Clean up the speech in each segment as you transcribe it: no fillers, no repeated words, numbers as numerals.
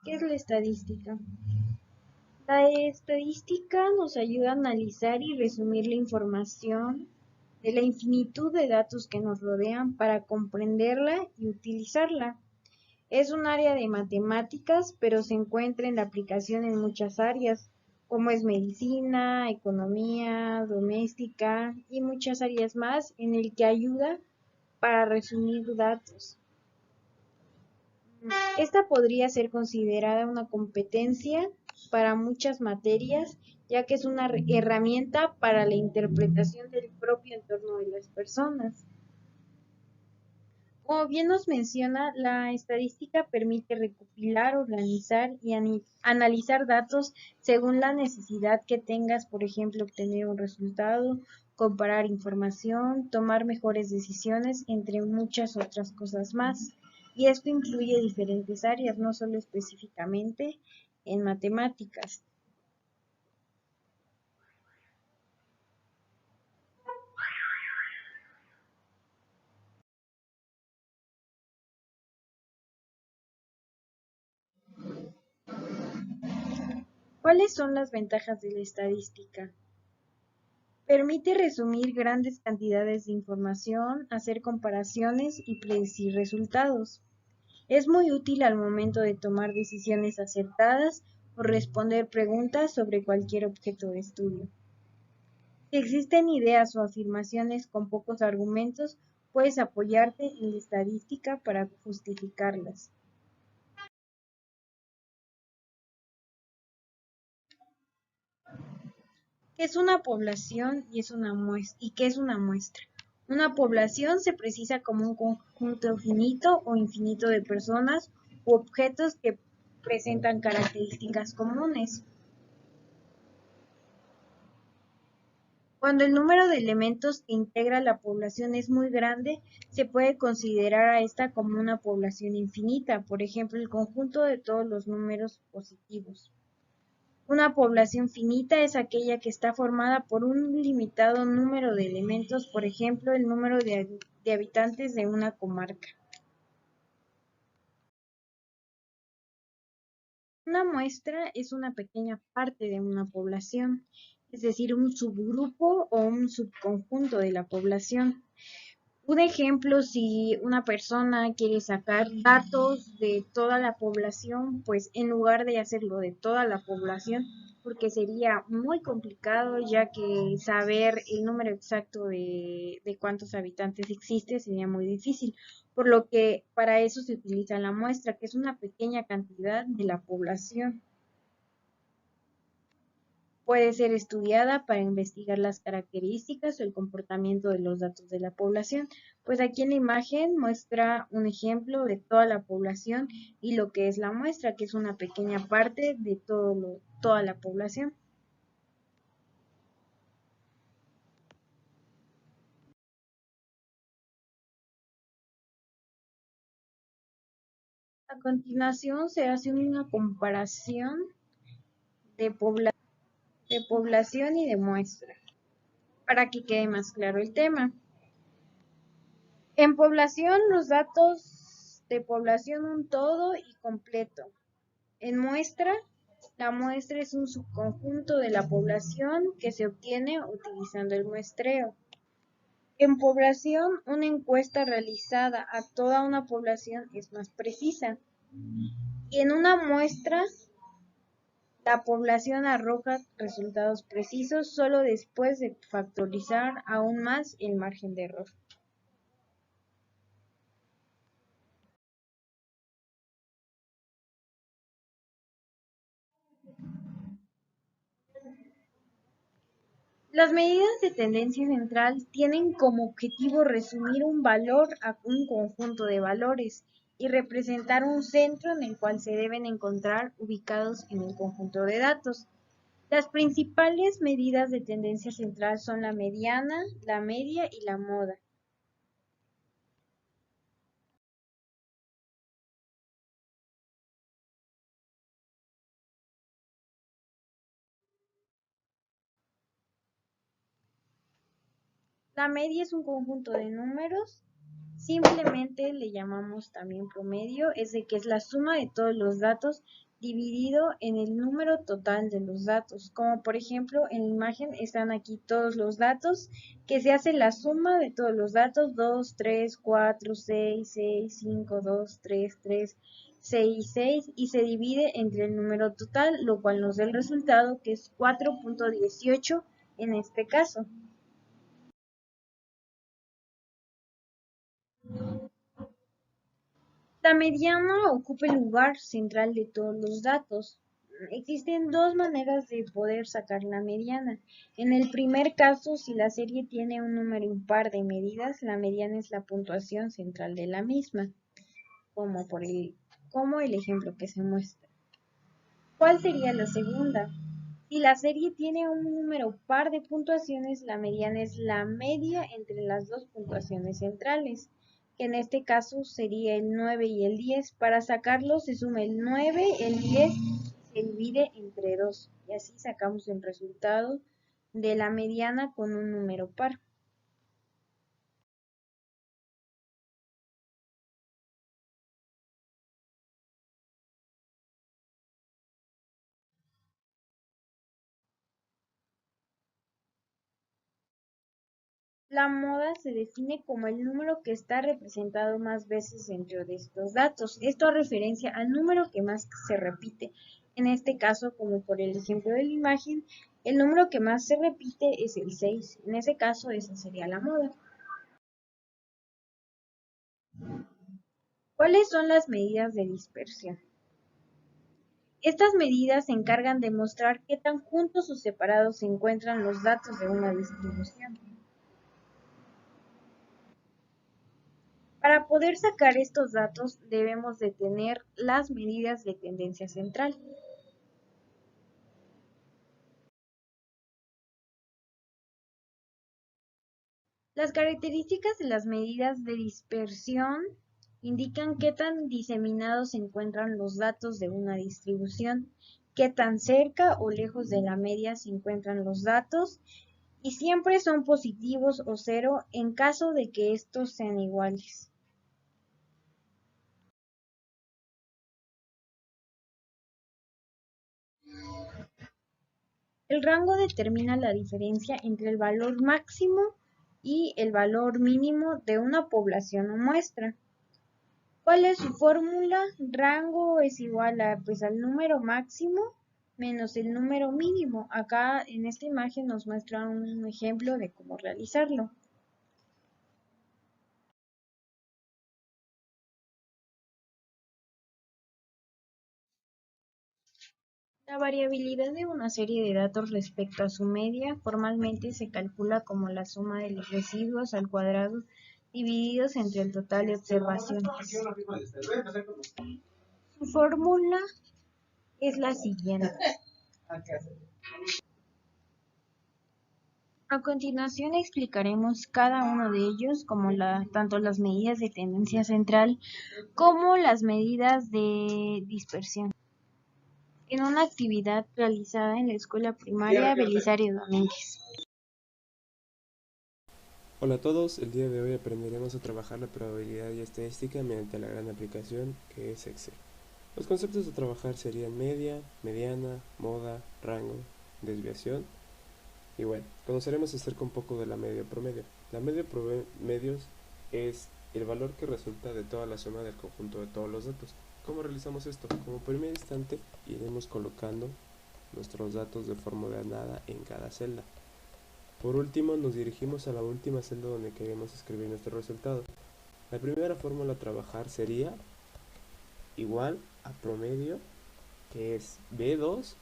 ¿Qué es la estadística? La estadística nos ayuda a analizar y resumir la información de la infinitud de datos que nos rodean para comprenderla y utilizarla. Es un área de matemáticas, pero se encuentra en la aplicación en muchas áreas, como es medicina, economía, doméstica y muchas áreas más en el que ayuda para resumir datos. Esta podría ser considerada una competencia para muchas materias, ya que es una herramienta para la interpretación del propio entorno de las personas. Como bien nos menciona, la estadística permite recopilar, organizar y analizar datos según la necesidad que tengas, por ejemplo, obtener un resultado, comparar información, tomar mejores decisiones, entre muchas otras cosas más. Y esto incluye diferentes áreas, no solo específicamente en matemáticas. ¿Cuáles son las ventajas de la estadística? Permite resumir grandes cantidades de información, hacer comparaciones y predecir resultados. Es muy útil al momento de tomar decisiones acertadas o responder preguntas sobre cualquier objeto de estudio. Si existen ideas o afirmaciones con pocos argumentos, puedes apoyarte en la estadística para justificarlas. ¿Qué es una población y qué es una muestra? Una población se precisa como un conjunto finito o infinito de personas u objetos que presentan características comunes. Cuando el número de elementos que integra la población es muy grande, se puede considerar a esta como una población infinita, por ejemplo, el conjunto de todos los números positivos. Una población finita es aquella que está formada por un limitado número de elementos, por ejemplo, el número de habitantes de una comarca. Una muestra es una pequeña parte de una población, es decir, un subgrupo o un subconjunto de la población. Un ejemplo, si una persona quiere sacar datos de toda la población, pues en lugar de hacerlo de toda la población, porque sería muy complicado, ya que saber el número exacto de cuántos habitantes existe sería muy difícil, por lo que para eso se utiliza la muestra, que es una pequeña cantidad de la población. Puede ser estudiada para investigar las características o el comportamiento de los datos de la población. Pues aquí en la imagen muestra un ejemplo de toda la población y lo que es la muestra, que es una pequeña parte de toda la población. A continuación se hace una comparación de, de población y de muestra, para que quede más claro el tema. En población, los datos de población un todo y completo. En muestra, la muestra es un subconjunto de la población que se obtiene utilizando el muestreo. En población, una encuesta realizada a toda una población es más precisa. Y en una muestra, la población arroja resultados precisos solo después de factorizar aún más el margen de error. Las medidas de tendencia central tienen como objetivo resumir un valor a un conjunto de valores y representar un centro en el cual se deben encontrar ubicados en el conjunto de datos. Las principales medidas de tendencia central son la mediana, la media y la moda. La media es un conjunto de números, simplemente le llamamos también promedio, es de que es la suma de todos los datos dividido en el número total de los datos. Como por ejemplo en la imagen están aquí todos los datos, que se hace la suma de todos los datos, 2, 3, 4, 6, 6, 5, 2, 3, 3, 6, 6, y se divide entre el número total, lo cual nos da el resultado que es 4.18 en este caso. La mediana ocupa el lugar central de todos los datos. Existen dos maneras de poder sacar la mediana. En el primer caso, si la serie tiene un número impar de medidas, la mediana es la puntuación central de la misma, como el ejemplo que se muestra. ¿Cuál sería la segunda? Si la serie tiene un número par de puntuaciones, la mediana es la media entre las dos puntuaciones centrales, que en este caso sería el 9 y el 10. Para sacarlo se suma el 9, el 10 y se divide entre 2. Y así sacamos el resultado de la mediana con un número par. La moda se define como el número que está representado más veces dentro de estos datos. Esto a referencia al número que más se repite. En este caso, como por el ejemplo de la imagen, el número que más se repite es el 6. En ese caso, esa sería la moda. ¿Cuáles son las medidas de dispersión? Estas medidas se encargan de mostrar qué tan juntos o separados se encuentran los datos de una distribución. Para poder sacar estos datos debemos de tener las medidas de tendencia central. Las características de las medidas de dispersión indican qué tan diseminados se encuentran los datos de una distribución, qué tan cerca o lejos de la media se encuentran los datos, y siempre son positivos o cero en caso de que estos sean iguales. El rango determina la diferencia entre el valor máximo y el valor mínimo de una población o muestra. ¿Cuál es su fórmula? Rango es igual a, al número máximo menos el número mínimo. Acá en esta imagen nos muestra un ejemplo de cómo realizarlo. La variabilidad de una serie de datos respecto a su media formalmente se calcula como la suma de los residuos al cuadrado divididos entre el total de observaciones. Su fórmula es la siguiente. A continuación explicaremos cada uno de ellos, como tanto las medidas de tendencia central como las medidas de dispersión, en una actividad realizada en la escuela primaria Belisario Domínguez. Hola a todos, el día de hoy aprenderemos a trabajar la probabilidad y estadística mediante la gran aplicación que es Excel. Los conceptos a trabajar serían media, mediana, moda, rango, desviación y bueno, conoceremos acerca un poco de la media promedio. La media promedio es el valor que resulta de toda la suma del conjunto de todos los datos. ¿Cómo realizamos esto? Como primer instante iremos colocando nuestros datos de forma ordenada en cada celda. Por último, nos dirigimos a la última celda donde queremos escribir nuestro resultado. La primera fórmula a trabajar sería igual a promedio, que es B2,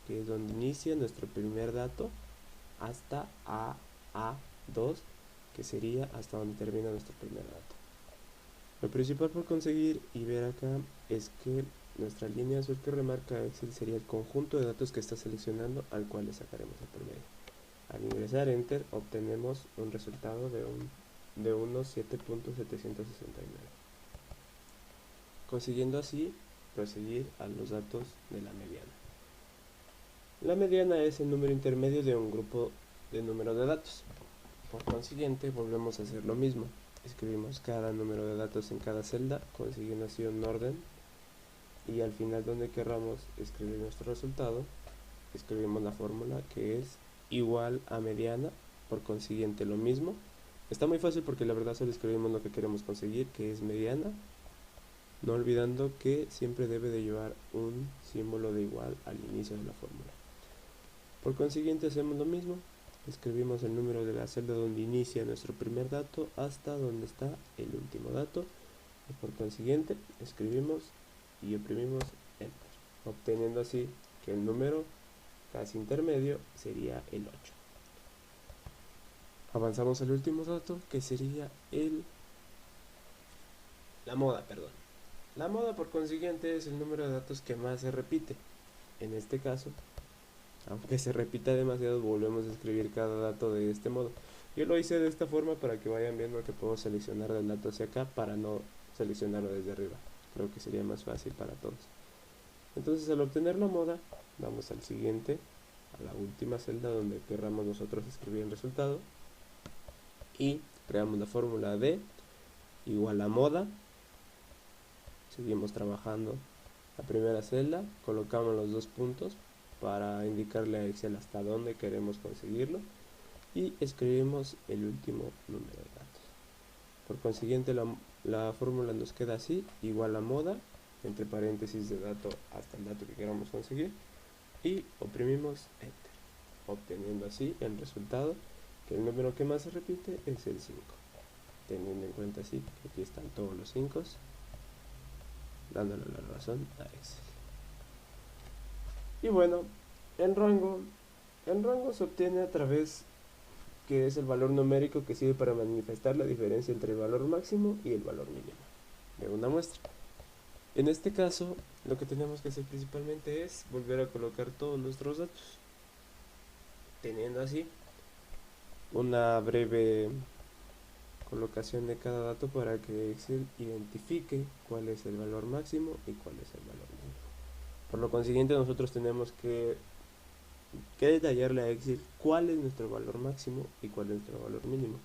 que es donde inicia nuestro primer dato, hasta AA2, que sería hasta donde termina nuestro primer dato. Lo principal por conseguir y ver acá es que nuestra línea azul que remarca Excel sería el conjunto de datos que está seleccionando, al cual le sacaremos el promedio. Al ingresar Enter obtenemos un resultado de unos 7.769. Consiguiendo así proseguir a los datos de la mediana. La mediana es el número intermedio de un grupo de número de datos. Por consiguiente volvemos a hacer lo mismo. Escribimos cada número de datos en cada celda, consiguiendo así un orden y al final donde querramos escribir nuestro resultado, escribimos la fórmula que es igual a mediana, por consiguiente lo mismo. Está muy fácil porque la verdad solo escribimos lo que queremos conseguir, que es mediana, no olvidando que siempre debe de llevar un símbolo de igual al inicio de la fórmula. Por consiguiente hacemos lo mismo, escribimos el número de la celda donde inicia nuestro primer dato hasta donde está el último dato, y por consiguiente escribimos y oprimimos Enter, obteniendo así que el número casi intermedio sería el 8. Avanzamos al último dato, que sería la moda. La moda, por consiguiente, es el número de datos que más se repite. En este caso, aunque se repita demasiado, volvemos a escribir cada dato de este modo. Yo lo hice de esta forma para que vayan viendo que puedo seleccionar del dato hacia acá para no seleccionarlo desde arriba. Creo que sería más fácil para todos. Entonces, al obtener la moda, vamos al siguiente, a la última celda donde querramos nosotros escribir el resultado, y creamos la fórmula de igual a moda. Seguimos trabajando la primera celda, colocamos los dos puntos para indicarle a Excel hasta dónde queremos conseguirlo y escribimos el último número de datos. Por consiguiente la fórmula nos queda así, igual a moda, entre paréntesis de dato hasta el dato que queramos conseguir, y oprimimos Enter, obteniendo así el resultado, que el número que más se repite es el 5, teniendo en cuenta así que aquí están todos los 5, dándole la razón a Excel. Y bueno, el rango se obtiene a través, que es el valor numérico que sirve para manifestar la diferencia entre el valor máximo y el valor mínimo de una muestra. En este caso, lo que tenemos que hacer principalmente es volver a colocar todos nuestros datos, teniendo así una breve colocación de cada dato para que Excel identifique cuál es el valor máximo y cuál es el valor mínimo. Por lo consiguiente, nosotros tenemos que detallarle a Excel cuál es nuestro valor máximo y cuál es nuestro valor mínimo.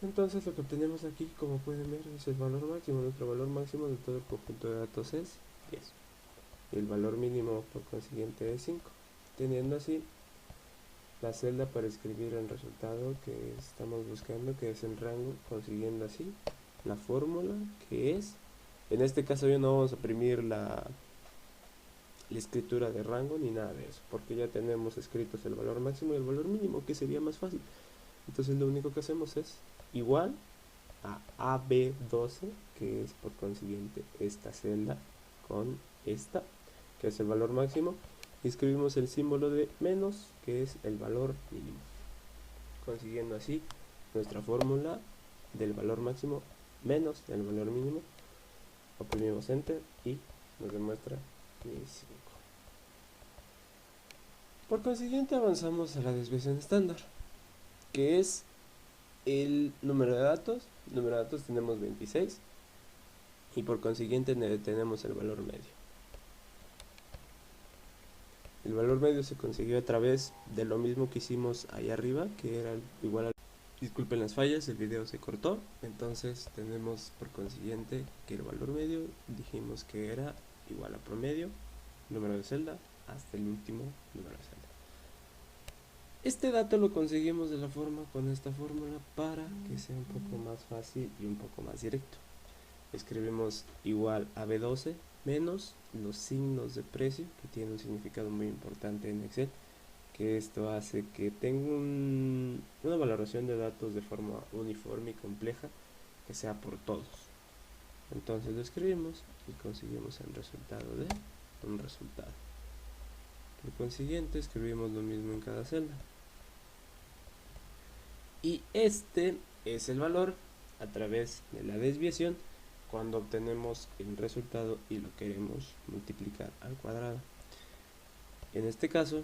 Entonces lo que obtenemos aquí, como pueden ver, es el valor máximo. Nuestro valor máximo de todo el conjunto de datos es 10. Y el valor mínimo, por consiguiente, es 5. Teniendo así la celda para escribir el resultado que estamos buscando, que es el rango, consiguiendo así la fórmula, que es, en este caso yo no vamos a oprimir la escritura de rango ni nada de eso, porque ya tenemos escritos el valor máximo y el valor mínimo, que sería más fácil. Entonces lo único que hacemos es igual a AB12, que es por consiguiente esta celda con esta, que es el valor máximo, y escribimos el símbolo de menos, que es el valor mínimo, consiguiendo así nuestra fórmula del valor máximo menos el valor mínimo. Oprimimos Enter y nos demuestra que es 5. Por consiguiente avanzamos a la desviación estándar, que es el número de datos. Número de datos tenemos 26 y por consiguiente tenemos el valor medio. El valor medio se consiguió a través de lo mismo que hicimos ahí arriba, que era igual a... Disculpen las fallas, el video se cortó. Entonces tenemos por consiguiente que el valor medio dijimos que era igual a promedio, número de celda, hasta el último número de celda. Este dato lo conseguimos de la forma con esta fórmula para que sea un poco más fácil y un poco más directo. Escribimos igual a B12 menos los signos de precio, que tiene un significado muy importante en Excel, que esto hace que tenga una valoración de datos de forma uniforme y compleja, que sea por todos. Entonces lo escribimos y conseguimos el resultado de un resultado. Por consiguiente escribimos lo mismo en cada celda. Y este es el valor a través de la desviación cuando obtenemos el resultado y lo queremos multiplicar al cuadrado. En este caso,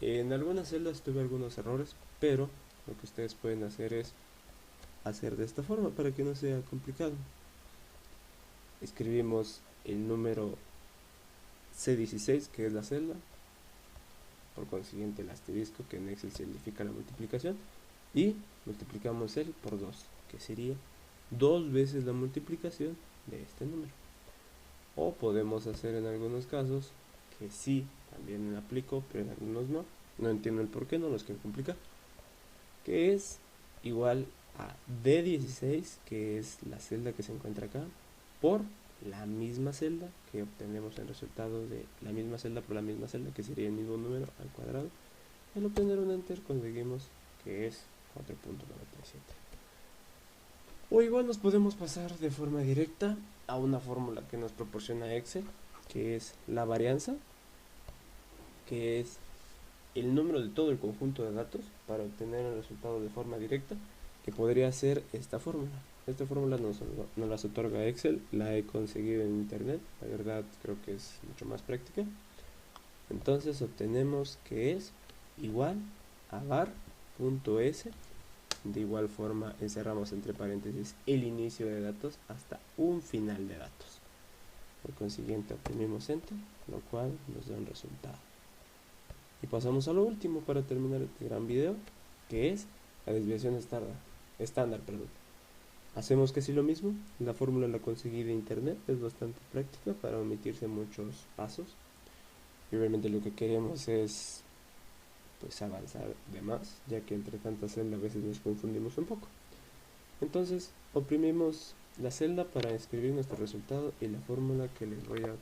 en algunas celdas tuve algunos errores, pero lo que ustedes pueden hacer es hacer de esta forma para que no sea complicado. Escribimos el número C16, que es la celda, por consiguiente el asterisco, que en Excel significa la multiplicación, y multiplicamos el por 2, que sería 2 veces la multiplicación de este número. O podemos hacer en algunos casos, que sí, también aplico, pero en algunos no. No entiendo el por qué, no los quiero complicar. Que es igual a D16, que es la celda que se encuentra acá, por la misma celda que obtenemos el resultado de la misma celda por la misma celda, que sería el mismo número al cuadrado. Al obtener un enter conseguimos que es 4.97. O igual nos podemos pasar de forma directa a una fórmula que nos proporciona Excel, que es la varianza, que es el número de todo el conjunto de datos para obtener el resultado de forma directa, que podría ser esta fórmula. Esta fórmula nos las otorga Excel, la he conseguido en internet, la verdad creo que es mucho más práctica. Entonces obtenemos que es igual a var.s. De igual forma encerramos entre paréntesis el inicio de datos hasta un final de datos. Por consiguiente oprimimos enter, lo cual nos da un resultado. Y pasamos a lo último para terminar este gran video, que es la desviación estándar. Hacemos casi lo mismo, la fórmula la conseguí de internet, es bastante práctica para omitirse muchos pasos. Y obviamente lo que queremos es pues avanzar de más, ya que entre tantas celdas a veces nos confundimos un poco. Entonces oprimimos la celda para escribir nuestro resultado y la fórmula que les voy a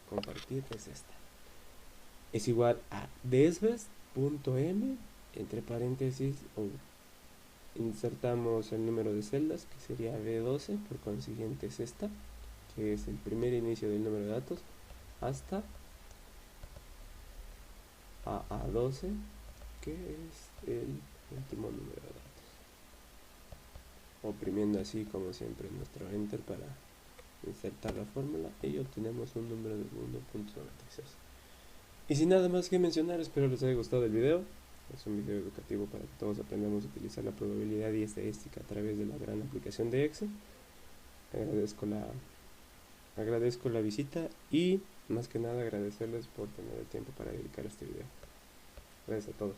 compartir es esta. Es igual a desves.m entre paréntesis o insertamos el número de celdas que sería B12, por consiguiente es esta, que es el primer inicio del número de datos, hasta AA12, que es el último número de datos. Oprimiendo así como siempre nuestro enter para insertar la fórmula y obtenemos un número de 1.96. Y sin nada más que mencionar, espero les haya gustado el video. Es un video educativo para que todos aprendamos a utilizar la probabilidad y estadística a través de la gran aplicación de Excel. Agradezco la visita y más que nada agradecerles por tener el tiempo para dedicar este video. Gracias a todos.